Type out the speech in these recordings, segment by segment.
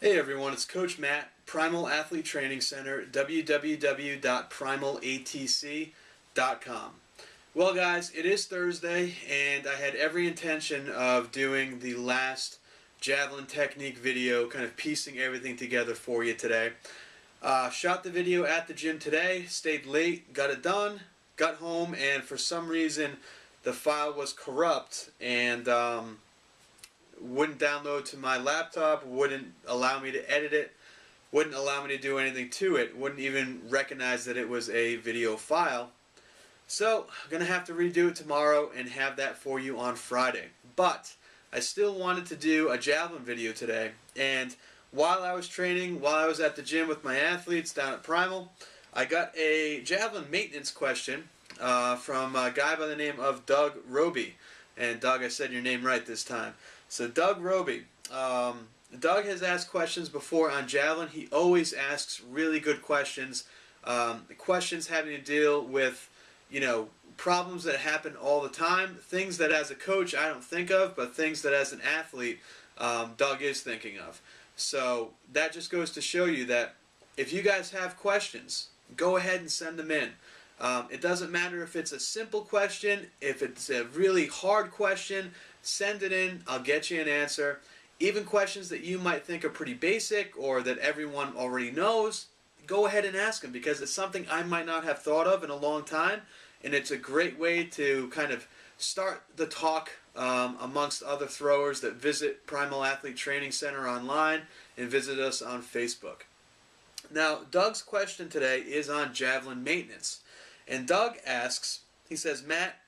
Hey everyone, it's Coach Matt, Primal Athlete Training Center, www.primalatc.com. Well guys, it is Thursday and I had every intention of doing the last javelin technique video, kind of piecing everything together for you today. Shot the video at the gym today, stayed late, got it done, got home, and for some reason the file was corrupt and wouldn't download to my laptop, wouldn't allow me to edit it, wouldn't allow me to do anything to it, wouldn't even recognize that it was a video file. So I'm going to have to redo it tomorrow and have that for you on Friday. But I still wanted to do a javelin video today, and while I was training, while I was at the gym with my athletes down at Primal, I got a javelin maintenance question from a guy by the name of Doug Roby. And Doug, I said your name right this time. So Doug Roby, Doug has asked questions before on javelin. He always asks really good questions, questions having to deal with, problems that happen all the time, things that as a coach I don't think of, but things that as an athlete Doug is thinking of. So that just goes to show you that if you guys have questions, go ahead and send them in. It doesn't matter if it's a simple question, if it's a really hard question, send it in, I'll get you an answer. Even questions that you might think are pretty basic or that everyone already knows, go ahead and ask them, because it's something I might not have thought of in a long time, and it's a great way to kind of start the talk amongst other throwers that visit Primal Athlete Training Center online and visit us on Facebook. Now, Doug's question today is on javelin maintenance. And Doug asks, he says, Matt,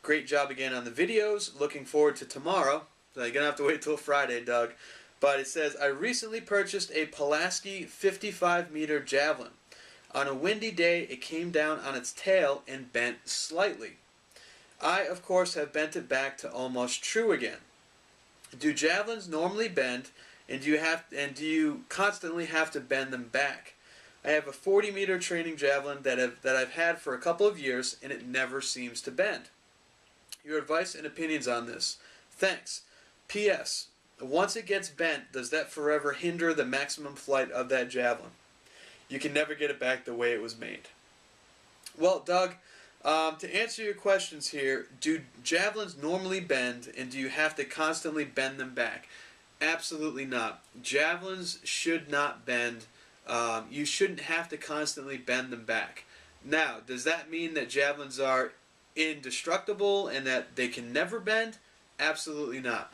great job again on the videos. Looking forward to tomorrow. So you're going to have to wait till Friday, Doug. But it says, I recently purchased a Pulaski 55-meter javelin. On a windy day, it came down on its tail and bent slightly. I, of course, have bent it back to almost true again. Do javelins normally bend, and do you constantly have to bend them back? I have a 40-meter training javelin that I've had for a couple of years, and it never seems to bend. Your advice and opinions on this. Thanks. P.S. Once it gets bent, does that forever hinder the maximum flight of that javelin? You can never get it back the way it was made. Well, Doug, to answer your questions here, do javelins normally bend, and do you have to constantly bend them back? Absolutely not. Javelins should not bend. You shouldn't have to constantly bend them back. Now, does that mean that javelins are indestructible and that they can never bend? Absolutely not.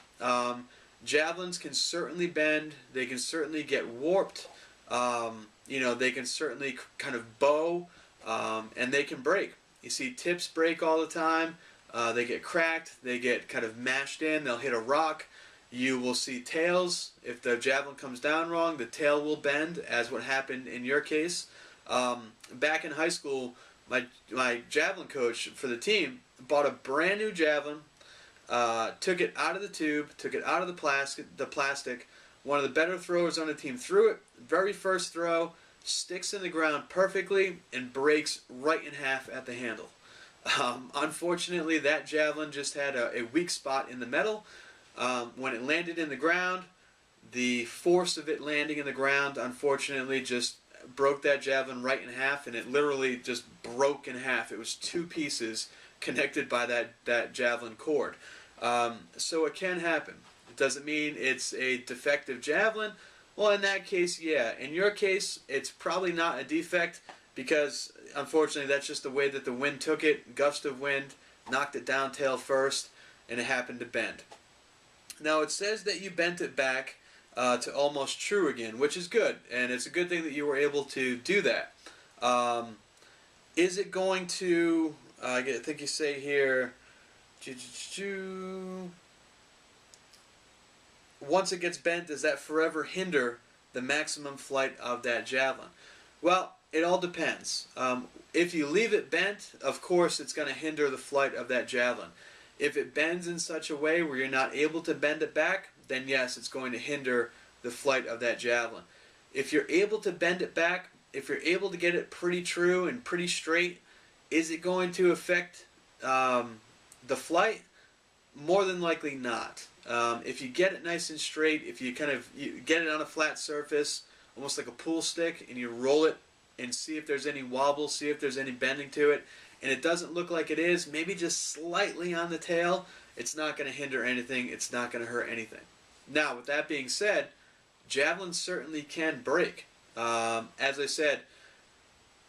Javelins can certainly bend. They can certainly get warped. They can certainly kind of bow, and they can break. You see tips break all the time. They get cracked. They get kind of mashed in. They'll hit a rock. You will see tails. If the javelin comes down wrong, the tail will bend, as what happened in your case. Back in high school, my javelin coach for the team bought a brand new javelin, took it out of the tube, took it out of the plastic. One of the better throwers on the team threw it. Very first throw, sticks in the ground perfectly, and breaks right in half at the handle. Unfortunately, that javelin just had a weak spot in the metal. When it landed in the ground, the force of it landing in the ground unfortunately just broke that javelin right in half, and it literally just broke in half. It was two pieces connected by that javelin cord. So it can happen. It doesn't mean it's a defective javelin. Well, in that case, yeah. In your case, it's probably not a defect, because unfortunately that's just the way that the wind took it. Gust of wind knocked it down tail first, and it happened to bend. Now, it says that you bent it back to almost true again, which is good, and it's a good thing that you were able to do that. Is it going to, I think you say here, once it gets bent, does that forever hinder the maximum flight of that javelin? Well, it all depends. If you leave it bent, of course it's going to hinder the flight of that javelin. If it bends in such a way where you're not able to bend it back, then yes, it's going to hinder the flight of that javelin. If you're able to bend it back, if you're able to get it pretty true and pretty straight, is it going to affect the flight? More than likely not. If you get it nice and straight, if you you get it on a flat surface, almost like a pool stick, and you roll it and see if there's any wobble, see if there's any bending to it, and it doesn't look like it is, maybe just slightly on the tail, it's not going to hinder anything, it's not going to hurt anything. Now, with that being said, javelins certainly can break. As I said,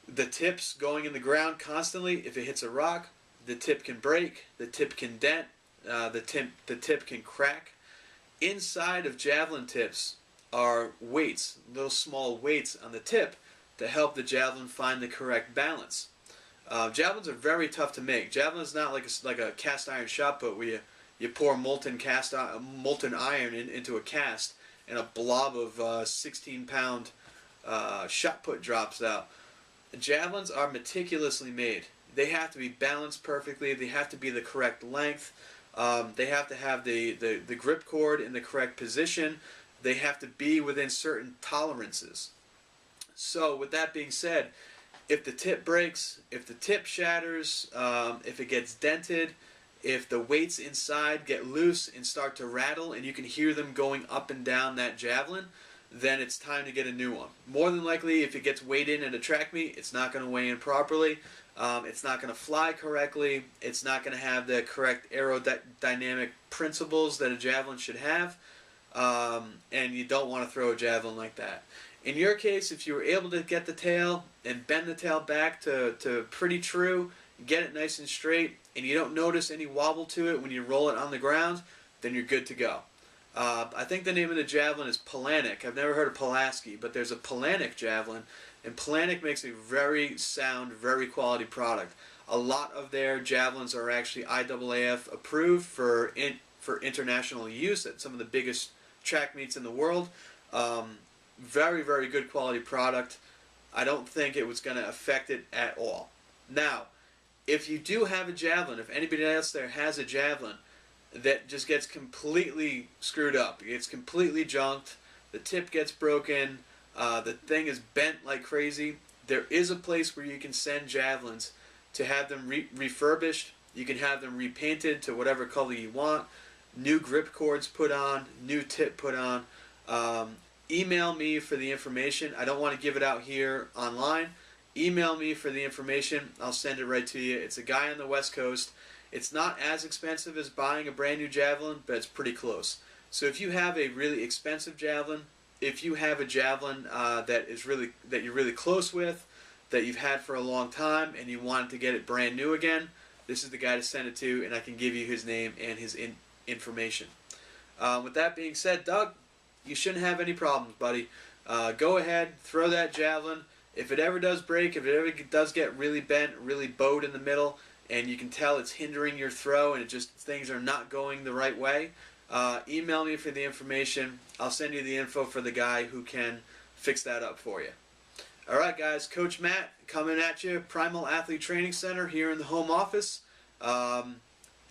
the tips going in the ground constantly, if it hits a rock, the tip can break, the tip can dent, the tip can crack. Inside of javelin tips are weights, little small weights on the tip to help the javelin find the correct balance. Javelins are very tough to make. Javelin is not like a cast iron shot put where you pour molten iron into a cast and a blob of 16-pound shot put drops out. Javelins are meticulously made. They have to be balanced perfectly. They have to be the correct length. They have to have the grip cord in the correct position. They have to be within certain tolerances. So with that being said, if the tip breaks, if the tip shatters, if it gets dented, if the weights inside get loose and start to rattle and you can hear them going up and down that javelin, then it's time to get a new one. More than likely, if it gets weighed in at a track meet, it's not going to weigh in properly. It's not going to fly correctly. It's not going to have the correct aerodynamic principles that a javelin should have. And you don't want to throw a javelin like that. In your case, if you were able to get the tail and bend the tail back to pretty true, get it nice and straight, and you don't notice any wobble to it when you roll it on the ground, then you're good to go. I think the name of the javelin is Polanic. I've never heard of Pulaski, but there's a Polanic javelin, and Polanic makes a very sound, very quality product. A lot of their javelins are actually IAAF approved for international use at some of the biggest track meets in the world. Very, very good quality product. I don't think it was going to affect it at all. Now, if you do have a javelin, if anybody else there has a javelin that just gets completely screwed up, it gets completely junked, the tip gets broken, the thing is bent like crazy, there is a place where you can send javelins to have them refurbished. You can have them repainted to whatever color you want, new grip cords put on, new tip put on. Email me for the information. I don't want to give it out here online. Email me for the information. I'll send it right to you. It's a guy on the West Coast. It's not as expensive as buying a brand new javelin, but it's pretty close. So if you have a really expensive javelin, if you have a javelin that you're really close with, that you've had for a long time, and you want to get it brand new again, this is the guy to send it to, and I can give you his name and his information. With that being said, Doug, you shouldn't have any problems, buddy. Go ahead, throw that javelin. If it ever does break, if it ever does get really bent, really bowed in the middle, and you can tell it's hindering your throw and things are not going the right way, email me for the information. I'll send you the info for the guy who can fix that up for you. All right, guys, Coach Matt coming at you, Primal Athlete Training Center here in the home office.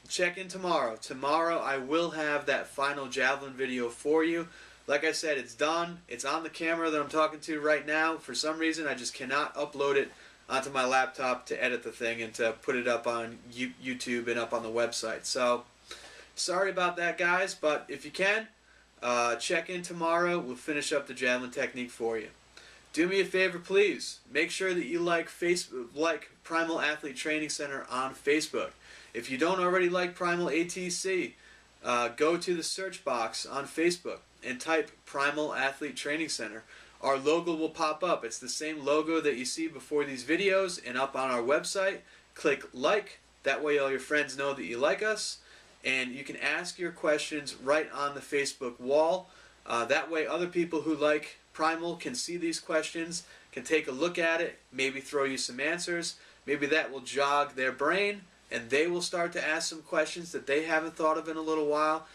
Check in tomorrow. Tomorrow I will have that final javelin video for you. Like I said, it's done. It's on the camera that I'm talking to right now. For some reason, I just cannot upload it onto my laptop to edit the thing and to put it up on YouTube and up on the website. So, sorry about that, guys, but if you can, check in tomorrow. We'll finish up the javelin technique for you. Do me a favor, please. Make sure that you like Primal Athlete Training Center on Facebook. If you don't already like Primal ATC, go to the search box on Facebook and type Primal Athlete Training Center. Our logo will pop up. It's the same logo that you see before these videos and up on our website. Click like. That way all your friends know that you like us. And you can ask your questions right on the Facebook wall. That way other people who like Primal can see these questions, can take a look at it, maybe throw you some answers. Maybe that will jog their brain and they will start to ask some questions that they haven't thought of in a little while.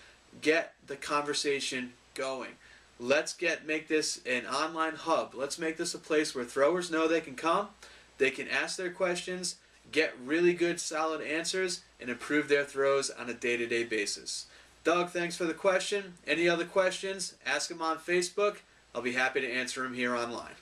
Get the conversation going. Let's make this an online hub. Let's make this a place where throwers know they can come, they can ask their questions, get really good solid answers, and improve their throws on a day-to-day basis. Doug, thanks for the question. Any other questions? Ask them on Facebook. I'll be happy to answer them here online.